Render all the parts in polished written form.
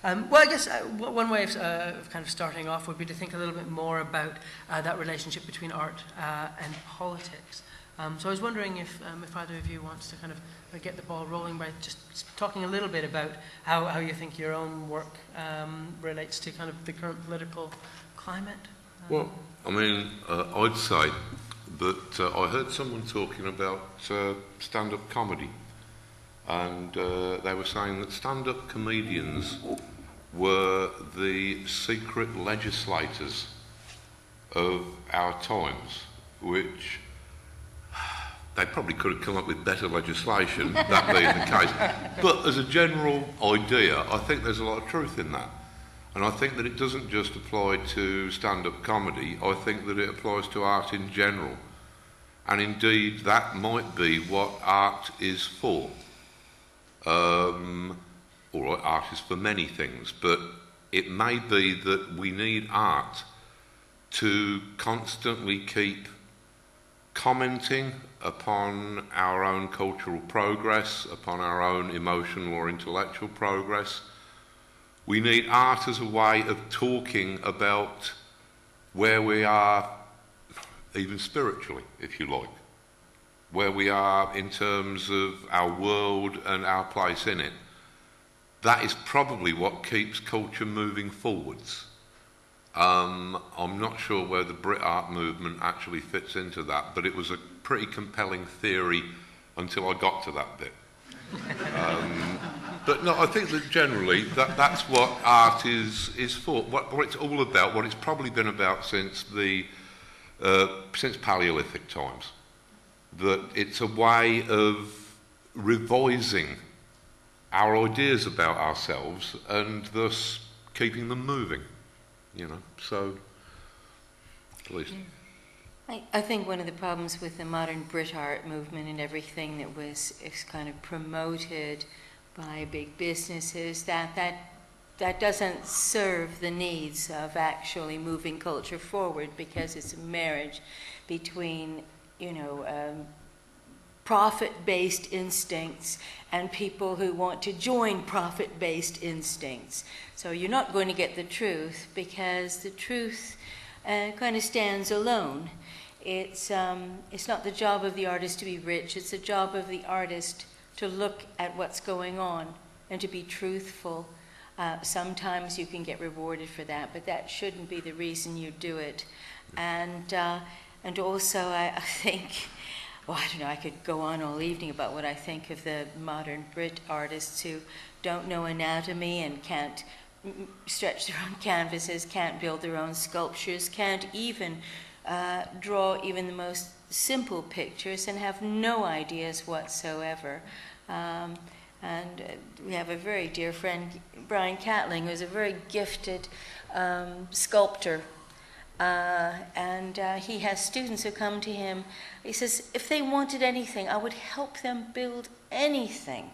Well, I guess one way of kind of starting off would be to think a little bit more about that relationship between art and politics. So I was wondering if either of you wants to kind of get the ball rolling by just talking a little bit about how you think your own work relates to kind of the current political climate. Well, I mean, I'd say that I heard someone talking about stand-up comedy, and they were saying that stand-up comedians were the secret legislators of our times, which they probably could have come up with better legislation, that being the case. But as a general idea, I think there's a lot of truth in that. And I think that it doesn't just apply to stand-up comedy, I think that it applies to art in general. And indeed, that might be what art is for. Or art is for many things, but it may be that we need art to constantly keep commenting upon our own cultural progress, upon our own emotional or intellectual progress. We need art as a way of talking about where we are, even spiritually, if you like, where we are in terms of our world and our place in it. That is probably what keeps culture moving forwards. I'm not sure where the Brit art movement actually fits into that, but it was a pretty compelling theory until I got to that bit. But no, I think that generally that's what art is for, what it's all about, what it's probably been about since Paleolithic times. That it's a way of revising our ideas about ourselves and thus keeping them moving, you know, so at least. I think one of the problems with the modern Brit art movement and everything that is kind of promoted by big businesses, that doesn't serve the needs of actually moving culture forward, because it's a marriage between, you know, profit-based instincts and people who want to join profit-based instincts. So you're not going to get the truth, because the truth kind of stands alone. It's not the job of the artist to be rich, it's the job of the artist to look at what's going on and to be truthful. Sometimes you can get rewarded for that, but that shouldn't be the reason you do it. And also I think, well, I don't know, I could go on all evening about what I think of the modern Brit artists who don't know anatomy and can't stretch their own canvases, can't build their own sculptures, can't even draw even the most simple pictures, and have no ideas whatsoever. And we have a very dear friend, Brian Catling, who's a very gifted sculptor. And he has students who come to him. He says, if they wanted anything, I would help them build anything.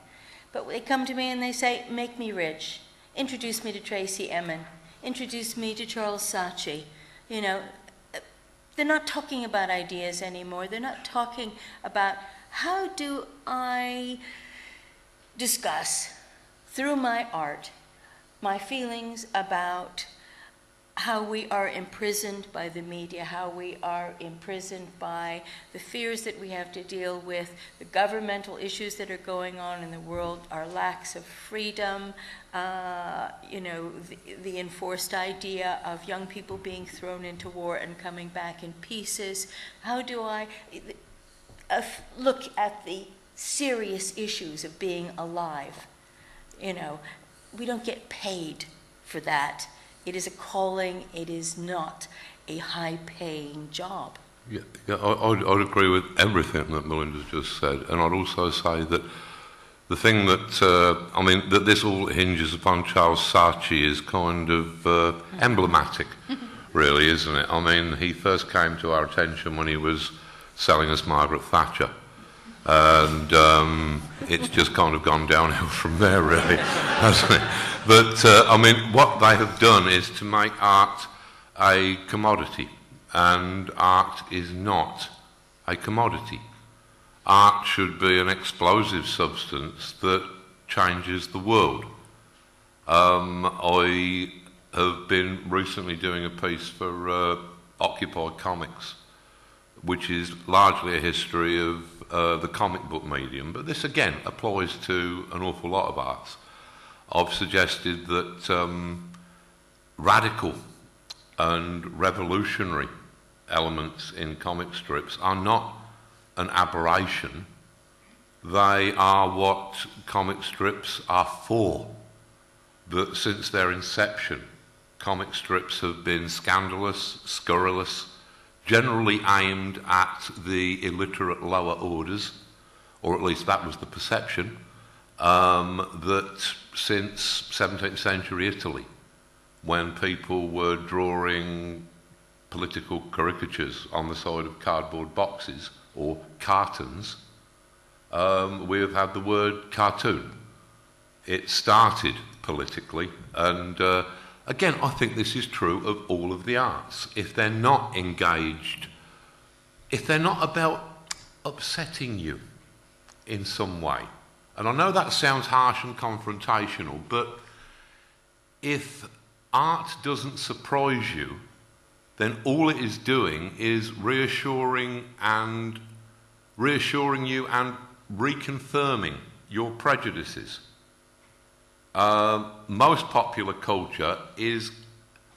But they come to me and they say, make me rich. Introduce me to Tracy Emin. Introduce me to Charles Saatchi. You know, they're not talking about ideas anymore. They're not talking about how do I discuss through my art my feelings about how we are imprisoned by the media, how we are imprisoned by the fears that we have to deal with, the governmental issues that are going on in the world, our lacks of freedom, you know, the enforced idea of young people being thrown into war and coming back in pieces. How do I look at the serious issues of being alive? You know, we don't get paid for that. It is a calling, it is not a high-paying job. Yeah, I'd agree with everything that Melinda's just said, and I'd also say that the thing that, I mean, that this all hinges upon Charles Saatchi is kind of emblematic, really, isn't it? I mean, he first came to our attention when he was selling us Margaret Thatcher, and it's just kind of gone downhill from there, really, hasn't it? But, I mean, what they have done is to make art a commodity, and art is not a commodity. Art should be an explosive substance that changes the world. I have been recently doing a piece for Occupy Comics, which is largely a history of the comic book medium, but this again applies to an awful lot of arts. I've suggested that radical and revolutionary elements in comic strips are not an aberration. They are what comic strips are for. That since their inception, comic strips have been scandalous, scurrilous, generally aimed at the illiterate lower orders, or at least that was the perception, that since 17th century Italy, when people were drawing political caricatures on the side of cardboard boxes or cartons, we have had the word cartoon. It started politically, and again, I think this is true of all of the arts. If they're not engaged, if they're not about upsetting you in some way, and I know that sounds harsh and confrontational, but if art doesn't surprise you, then all it is doing is reassuring you and reconfirming your prejudices. Most popular culture is,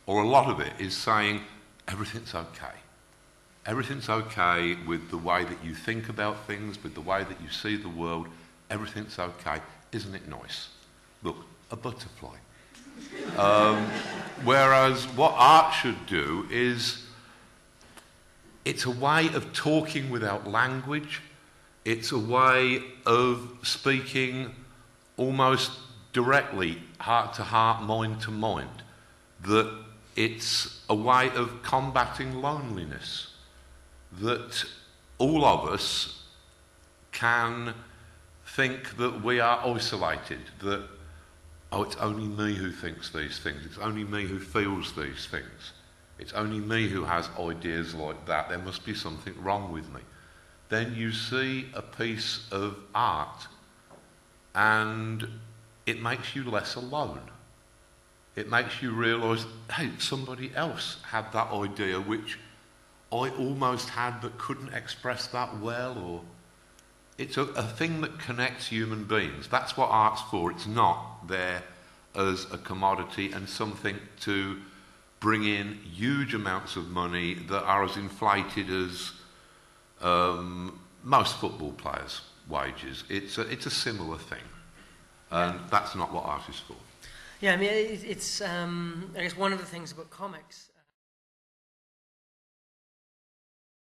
or a lot of it, is saying everything's okay. Everything's okay with the way that you think about things, with the way that you see the world. Everything's okay. Isn't it nice? Look, a butterfly. Whereas what art should do is, it's a way of talking without language. It's a way of speaking almost directly, heart to heart, mind to mind. That it's a way of combating loneliness. That all of us can think that we are isolated, that, oh, it's only me who thinks these things, it's only me who feels these things, it's only me who has ideas like that, there must be something wrong with me. Then you see a piece of art and it makes you less alone. It makes you realise, hey, somebody else had that idea which I almost had but couldn't express that well, or it's a thing that connects human beings. That's what art's for. It's not there as a commodity and something to bring in huge amounts of money that are as inflated as most football players' wages. It's a similar thing, and that's not what art is for. Yeah, I mean, it's I guess one of the things about comics